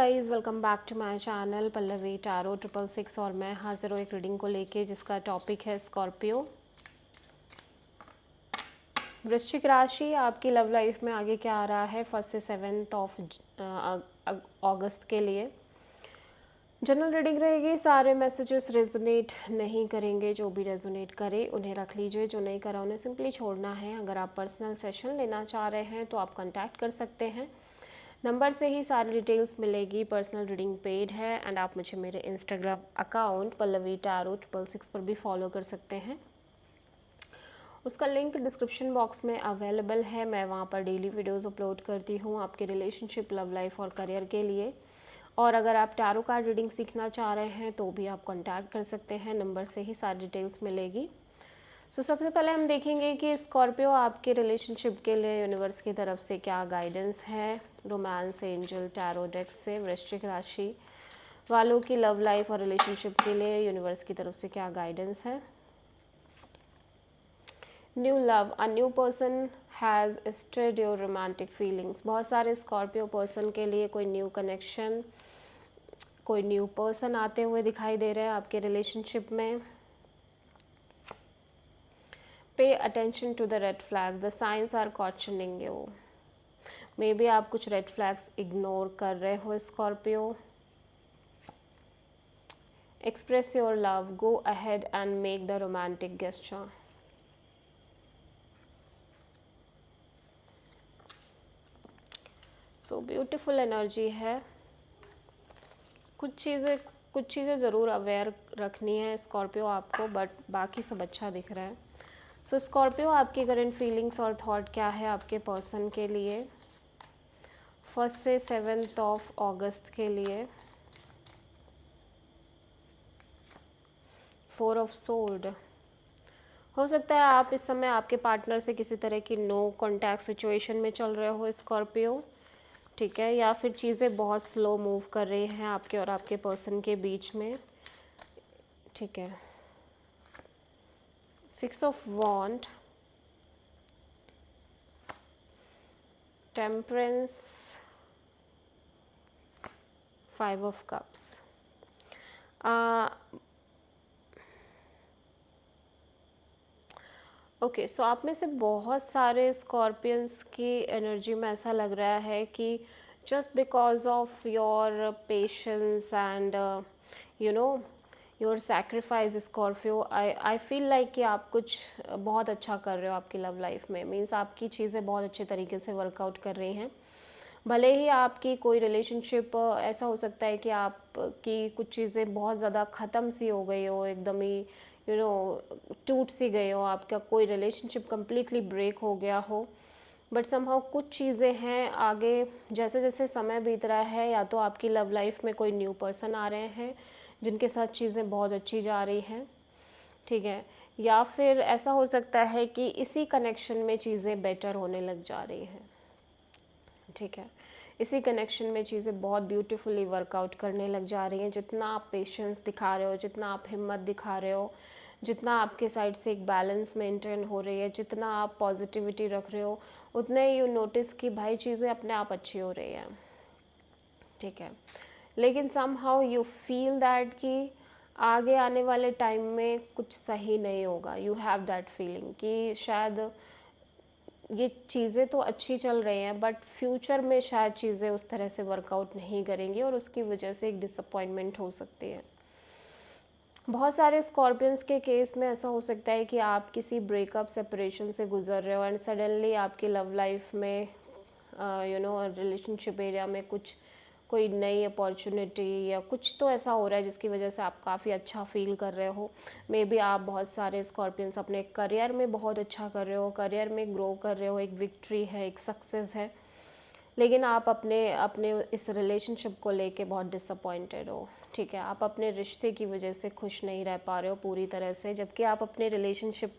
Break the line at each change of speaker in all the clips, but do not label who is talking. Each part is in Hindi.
Guys welcome back to my channel Pallavi tarot 666 और मैं हाजिर हूँ एक रीडिंग को लेके जिसका टॉपिक है स्कॉर्पियो। वृश्चिक राशि आपकी लव लाइफ में आगे क्या आ रहा है 1 से 7 अगस्त के लिए। जनरल रीडिंग रहेगी, सारे मैसेजेस रेजोनेट नहीं करेंगे, जो भी रेजोनेट करे उन्हें रख लीजिए, जो नहीं करा उन्हें सिंपली छोड़ना है। अगर आप पर्सनल सेशन लेना चाह रहे हैं तो आप कांटेक्ट कर सकते हैं, नंबर से ही सारी डिटेल्स मिलेगी। पर्सनल रीडिंग पेड है एंड आप मुझे मेरे इंस्टाग्राम अकाउंट पल्लवी टैरो 666 पर भी फॉलो कर सकते हैं। उसका लिंक डिस्क्रिप्शन बॉक्स में अवेलेबल है। मैं वहाँ पर डेली वीडियोस अपलोड करती हूँ आपके रिलेशनशिप, लव लाइफ और करियर के लिए। और अगर आप टैरो कार्ड रीडिंग सीखना चाह रहे हैं तो भी आप कॉन्टैक्ट कर सकते हैं, नंबर से ही सारी डिटेल्स मिलेगी। सबसे पहले हम देखेंगे कि स्कॉर्पियो आपके रिलेशनशिप के लिए यूनिवर्स की तरफ से क्या गाइडेंस है। रोमांस एंजल टैरो डेक से वृश्चिक राशि वालों की लव लाइफ और रिलेशनशिप के लिए यूनिवर्स की तरफ से क्या गाइडेंस है। New love, a new person has stirred your romantic feelings. बहुत सारे स्कॉर्पियो पर्सन के लिए कोई न्यू कनेक्शन, कोई न्यू पर्सन आते हुए दिखाई दे रहे हैं आपके रिलेशनशिप में। Pay attention to the red flags, the signs are cautioning you. Maybe आप कुछ रेड फ्लैग्स इग्नोर कर रहे हो Scorpio. Express your love, go ahead and make the romantic gesture. So beautiful energy है। कुछ चीज़ें ज़रूर अवेयर रखनी है स्कॉर्पियो आपको, बट बाकी सब अच्छा दिख रहा है। सो स्कॉर्पियो आपकी करंट फीलिंग्स और थॉट क्या है आपके पर्सन के लिए 1 से 7 अगस्त के लिए। 4 ऑफ सोर्ड, हो सकता है आप इस समय आपके पार्टनर से किसी तरह की नो कॉन्टैक्ट सिचुएशन में चल रहे हो स्कॉर्पियो, ठीक है, या फिर चीज़ें बहुत स्लो मूव कर रही हैं आपके और आपके पर्सन के बीच में, ठीक है। 6 of wand, temperance, 5 of cups. Okay, so आप में से बहुत सारे स्कॉर्पियंस की एनर्जी में ऐसा लग रहा है कि just because of your patience and you know your sacrifice Scorpio, I feel like कि आप कुछ बहुत अच्छा कर रहे हो आपकी लव लाइफ में। मीन्स आपकी चीज़ें बहुत अच्छे तरीके से वर्कआउट कर रही हैं। भले ही आपकी कोई रिलेशनशिप ऐसा हो सकता है कि आपकी कुछ चीज़ें बहुत ज़्यादा ख़त्म सी हो गई हो, एकदम ही टूट सी गई हो, आपका कोई रिलेशनशिप कम्प्लीटली ब्रेक हो गया हो, बट समहाउ कुछ चीज़ें हैं आगे जैसे जैसे समय बीत रहा है, या तो आपकी लव लाइफ में कोई न्यू पर्सन आ रहे हैं जिनके साथ चीज़ें बहुत अच्छी जा रही हैं, ठीक है, या फिर ऐसा हो सकता है कि इसी कनेक्शन में चीज़ें बेटर होने लग जा रही हैं, ठीक है। इसी कनेक्शन में चीज़ें बहुत ब्यूटीफुली वर्कआउट करने लग जा रही हैं। जितना आप पेशेंस दिखा रहे हो, जितना आप हिम्मत दिखा रहे हो, जितना आपके साइड से एक बैलेंस मेंटेन हो रही है, जितना आप पॉजिटिविटी रख रहे हो, उतने यू नोटिस कि भाई चीज़ें अपने आप अच्छी हो रही हैं, ठीक है। लेकिन समहाउ यू फील दैट कि आगे आने वाले टाइम में कुछ सही नहीं होगा। यू हैव दैट फीलिंग कि शायद ये चीज़ें तो अच्छी चल रही हैं बट फ्यूचर में शायद चीज़ें उस तरह से वर्कआउट नहीं करेंगी और उसकी वजह से एक डिसअपॉइंटमेंट हो सकती है। बहुत सारे स्कॉर्पियंस के केस में ऐसा हो सकता है कि आप किसी ब्रेकअप सेपरेशन से गुजर रहे हो एंड सडनली आपकी लव लाइफ में रिलेशनशिप एरिया में कोई नई अपॉर्चुनिटी या कुछ तो ऐसा हो रहा है जिसकी वजह से आप काफ़ी अच्छा फील कर रहे हो। मे बी आप बहुत सारे स्कॉर्पियंस अपने करियर में बहुत अच्छा कर रहे हो, करियर में ग्रो कर रहे हो, एक विक्ट्री है, एक सक्सेस है, लेकिन आप अपने इस रिलेशनशिप को लेके बहुत डिसअपॉइंटेड हो, ठीक है। आप अपने रिश्ते की वजह से खुश नहीं रह पा रहे हो पूरी तरह से, जबकि आप अपने रिलेशनशिप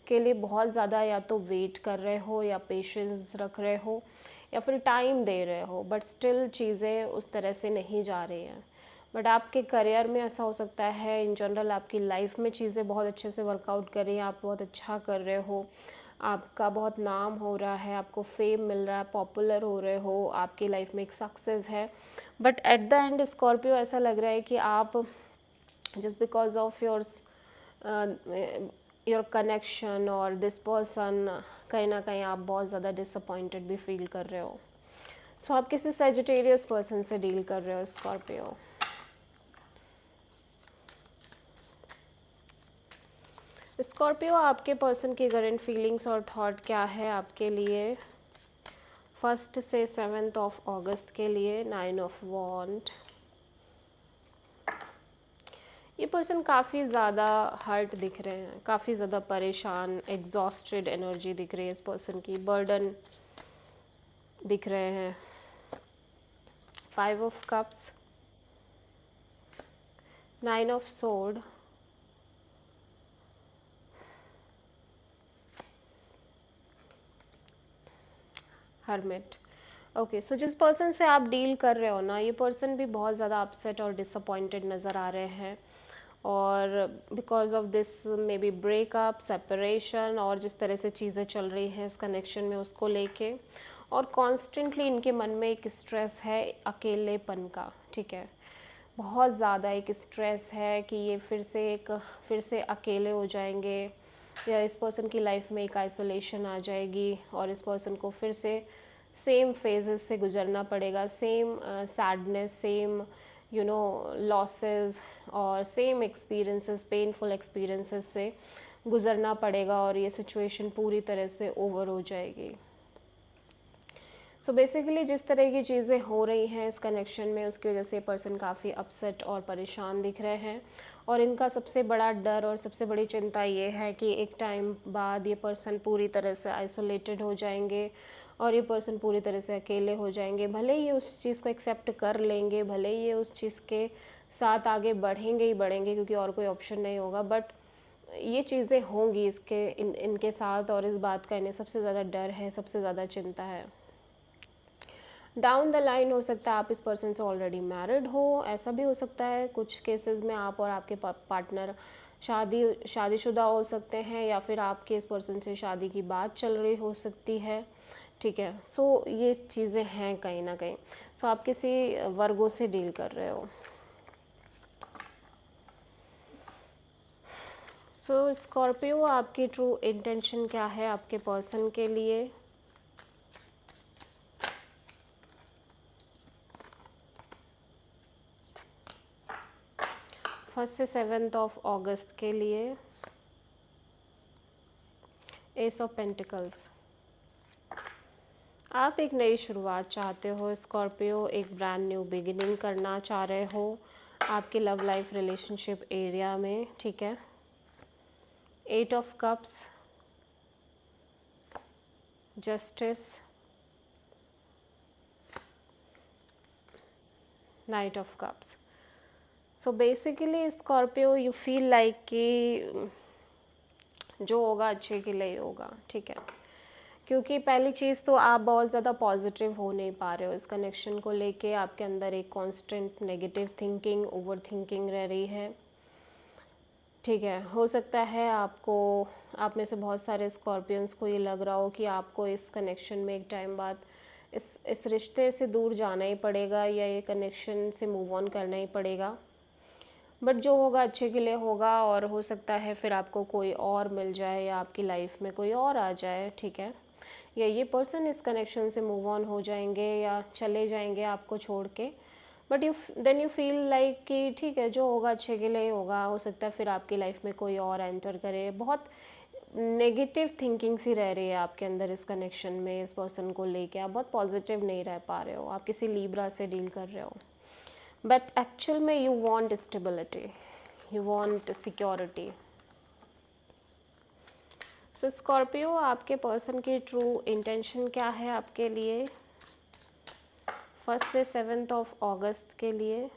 के लिए बहुत ज़्यादा या तो वेट कर रहे हो या पेशेंस रख रहे हो या फिर टाइम दे रहे हो, बट स्टिल चीज़ें उस तरह से नहीं जा रही हैं। बट आपके करियर में ऐसा हो सकता है, इन जनरल आपकी लाइफ में चीज़ें बहुत अच्छे से वर्कआउट कर रही हैं, आप बहुत अच्छा कर रहे हो, आपका बहुत नाम हो रहा है, आपको फेम मिल रहा है, पॉपुलर हो रहे हो, आपकी लाइफ में एक सक्सेस है, but at the end Scorpio ऐसा लग रहा है कि आप just because of your connection और दिस पर्सन, कहीं ना कहीं आप बहुत ज़्यादा डिसअपॉइंटेड भी फील कर रहे हो। सो आप किसी सेजिटेरियस पर्सन से डील कर रहे हो स्कॉर्पियो। स्कॉर्पियो, आपके पर्सन की करंट फीलिंग्स और थॉट क्या है आपके लिए 1 से 7 ऑफ अगस्त के लिए। 9 ऑफ वॉन्ड। ये पर्सन काफ़ी ज़्यादा हर्ट दिख रहे हैं, काफ़ी ज़्यादा परेशान, एग्जॉस्टेड एनर्जी दिख रही है इस पर्सन की, बर्डन दिख रहे हैं। 5 of cups, 9 of sword, hermit. Okay, so जिस पर्सन से आप डील कर रहे हो ना, ये पर्सन भी बहुत ज़्यादा अपसेट और डिसअपॉइंटेड नज़र आ रहे हैं, और because of this may be breakup, separation, और जिस तरह से चीज़ें चल रही हैं इस कनेक्शन में उसको लेके, और कॉन्स्टेंटली इनके मन में एक स्ट्रेस है अकेलेपन का। ठीक है, बहुत ज़्यादा एक स्ट्रेस है कि ये फिर से अकेले हो जाएंगे, या इस पर्सन की लाइफ में एक आइसोलेशन आ जाएगी और इस पर्सन को फिर से सेम फेजेस से गुजरना पड़ेगा, सेम सैडनेस, सेम लॉसेस और सेम एक्सपीरियंसेस, पेनफुल एक्सपीरियंसेस से गुजरना पड़ेगा, और ये सिचुएशन पूरी तरह से ओवर हो जाएगी। सो बेसिकली जिस तरह की चीज़ें हो रही हैं इस कनेक्शन में, उसकी वजह से ये पर्सन काफ़ी अपसेट और परेशान दिख रहे हैं, और इनका सबसे बड़ा डर और सबसे बड़ी चिंता ये है कि एक टाइम बाद ये पर्सन पूरी तरह से आइसोलेटेड हो जाएंगे, और ये पर्सन पूरी तरह से अकेले हो जाएंगे। भले ही उस चीज़ को एक्सेप्ट कर लेंगे, भले ही ये उस चीज़ के साथ आगे बढ़ेंगे ही बढ़ेंगे, क्योंकि और कोई ऑप्शन नहीं होगा, बट ये चीज़ें होंगी इनके साथ, और इस बात का इन्हें सबसे ज़्यादा डर है, सबसे ज़्यादा चिंता है। डाउन द लाइन हो सकता है आप इस पर्सन से ऑलरेडी मैरिड हो, ऐसा भी हो सकता है। कुछ केसेस में आप और आपके पार्टनर शादीशुदा हो सकते हैं, या फिर आपके इस पर्सन से शादी की बात चल रही हो सकती है। ठीक है, सो ये चीज़ें हैं कहीं ना कहीं। सो आप किसी वर्गों से डील कर रहे हो। सो स्कॉर्पियो, आपकी ट्रू इंटेंशन क्या है आपके पर्सन के लिए। 1 से 7 ऑफ अगस्त के लिए। S of pentacles. आप एक नई शुरुआत चाहते हो स्कॉर्पियो, एक ब्रांड न्यू बिगिनिंग करना चाह रहे हो आपके लव लाइफ रिलेशनशिप एरिया में। ठीक है, 8 of cups, justice, night of cups. So basically Scorpio, you feel like कि जो होगा अच्छे के लिए ही होगा। ठीक है, क्योंकि पहली चीज़ तो आप बहुत ज़्यादा पॉजिटिव हो नहीं पा रहे हो इस कनेक्शन को लेके, आपके अंदर एक constant negative thinking, over thinking रह रही है। ठीक है, हो सकता है आप में से बहुत सारे स्कॉर्पियंस को ये लग रहा हो कि आपको इस कनेक्शन में एक टाइम बाद इस रिश्ते से दूर जाना ही पड़ेगा, या ये कनेक्शन से मूव ऑन करना ही पड़ेगा। बट जो होगा अच्छे के लिए होगा, और हो सकता है फिर आपको कोई और मिल जाए, या आपकी लाइफ में कोई और आ जाए। ठीक है, या ये पर्सन इस कनेक्शन से मूव ऑन हो जाएंगे या चले जाएंगे आपको छोड़ के। बट यू फील लाइक कि ठीक है, जो होगा अच्छे के लिए होगा। हो सकता है फिर आपकी लाइफ में कोई और एंटर करे। बहुत नेगेटिव थिंकिंग सी रह रही है आपके अंदर इस कनेक्शन में, इस पर्सन को लेके आप बहुत पॉजिटिव नहीं रह पा रहे हो। आप किसी लीब्रा से डील कर रहे हो, बट एक्चुअल में you want stability, you want security. So Scorpio, आपके पर्सन की ट्रू इंटेंशन क्या है आपके लिए 1 से 7 ऑफ अगस्त के लिए।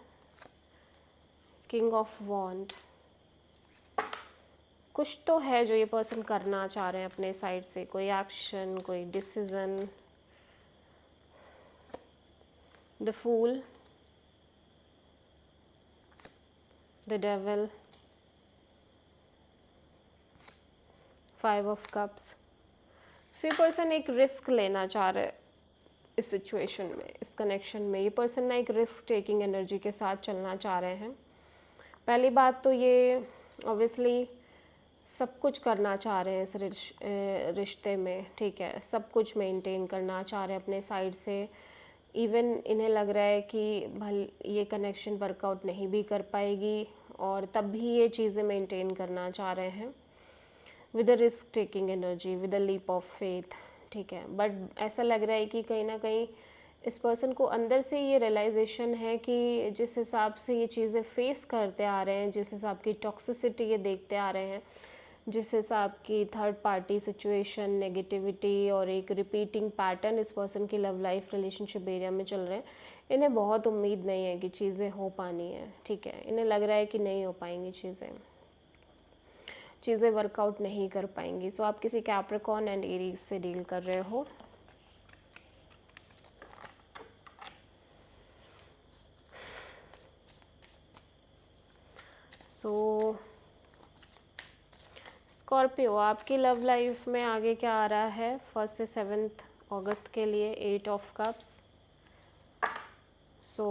किंग ऑफ वॉन्ड। कुछ तो है जो ये पर्सन करना चाह रहे हैं अपने साइड से, कोई एक्शन, कोई decision. The fool, the devil, 5 of cups. So ये पर्सन एक रिस्क लेना चाह रहे हैं, इस सिचुएशन में, इस कनेक्शन में। ये पर्सन ना एक रिस्क टेकिंग एनर्जी के साथ चलना चाह रहे हैं। पहली बात तो ये ऑब्वियसली सब कुछ करना चाह रहे हैं इस रिश्ते में, ठीक है, सब कुछ मेंटेन करना चाह रहे हैं अपने साइड से। इवन इन्हें लग रहा है कि भल ये कनेक्शन वर्कआउट नहीं भी कर पाएगी और तब भी ये चीज़ें मेंटेन करना चाह रहे हैं with a risk taking energy, with a leap of faith, ठीक है। बट ऐसा लग रहा है कि कहीं ना कहीं इस पर्सन को अंदर से ये रियलाइजेशन है कि जिस हिसाब से ये चीज़ें फेस करते आ रहे हैं, जिस हिसाब की टॉक्सिसिटी ये देखते आ रहे हैं, जिस हिसाब की थर्ड पार्टी सिचुएशन, नेगेटिविटी और एक रिपीटिंग पैटर्न इस पर्सन की लव लाइफ रिलेशनशिप एरिया में चल रहे हैं, इन्हें बहुत उम्मीद नहीं है कि चीज़ें हो पानी है, ठीक है। इन्हें लग रहा है कि नहीं हो पाएंगी चीज़ें वर्कआउट नहीं कर पाएंगी। सो आप किसी कैप्रिकॉर्न एंड एरीज से डील कर रहे हो। सो स्कॉर्पियो, आपकी लव लाइफ में आगे क्या आ रहा है 1 से 7 अगस्त के लिए? 8 of cups. So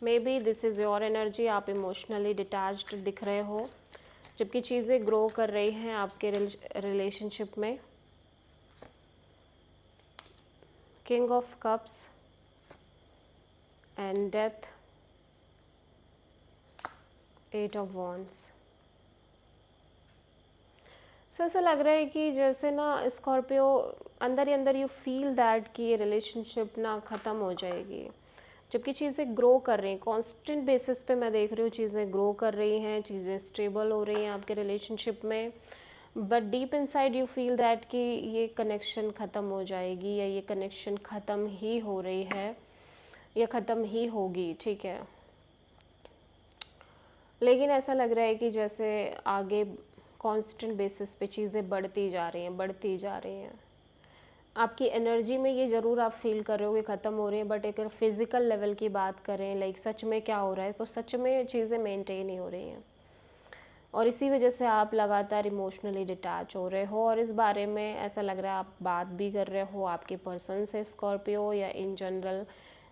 may be this is your energy. आप इमोशनली डिटैच्ड दिख रहे हो जबकि चीज़ें ग्रो कर रही हैं आपके रिलेशनशिप में। King of cups and death, 8 of wands. So ऐसा लग रहा है कि जैसे ना स्कॉर्पियो अंदर ही अंदर यू फील दैट कि ये रिलेशनशिप ना ख़त्म हो जाएगी, जबकि चीज़ें ग्रो कर रही हैं कांस्टेंट बेसिस पे। मैं देख रही हूँ चीज़ें ग्रो कर रही हैं, चीज़ें स्टेबल हो रही हैं आपके रिलेशनशिप में। But deep inside you feel that कि ये कनेक्शन ख़त्म हो जाएगी या ये कनेक्शन ख़त्म ही हो रही है या ख़त्म ही होगी, ठीक है। लेकिन ऐसा लग रहा है कि जैसे आगे कांस्टेंट बेसिस पे चीज़ें बढ़ती जा रही हैं। आपकी एनर्जी में ये ज़रूर आप फील कर रहे हो कि ख़त्म हो रही है, बट अगर फिज़िकल लेवल की बात करें, लाइक सच में क्या हो रहा है, तो सच में चीज़ें मेंटेन ही हो रही हैं और इसी वजह से आप लगातार इमोशनली डिटैच हो रहे हो। और इस बारे में ऐसा लग रहा है आप बात भी कर रहे हो आपके पर्सन से स्कॉर्पियो, या इन जनरल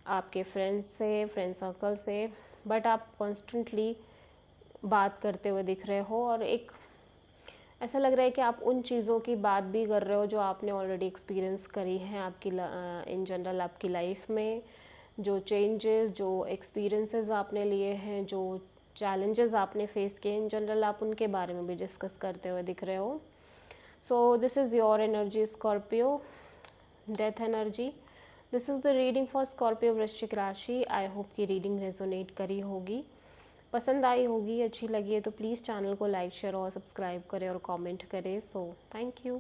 आपके फ्रेंड्स से, फ्रेंड सर्कल से, बट आप कॉन्स्टेंटली बात करते हुए दिख रहे हो। और एक ऐसा लग रहा है कि आप उन चीज़ों की बात भी कर रहे हो जो आपने ऑलरेडी एक्सपीरियंस करी हैं आपकी इन जनरल आपकी लाइफ में। जो चेंजेस, जो एक्सपीरियंसेस आपने लिए हैं, जो चैलेंजेस आपने फेस किए, इन जनरल आप उनके बारे में भी डिस्कस करते हुए दिख रहे हो। So this is your energy Scorpio, death energy. This is the reading for Scorpio वृश्चिक राशि। आई होप की रीडिंग रेजोनेट करी होगी, पसंद आई होगी, अच्छी लगी है तो प्लीज़ चैनल को लाइक, शेयर और सब्सक्राइब करें और कमेंट करें। So thank you.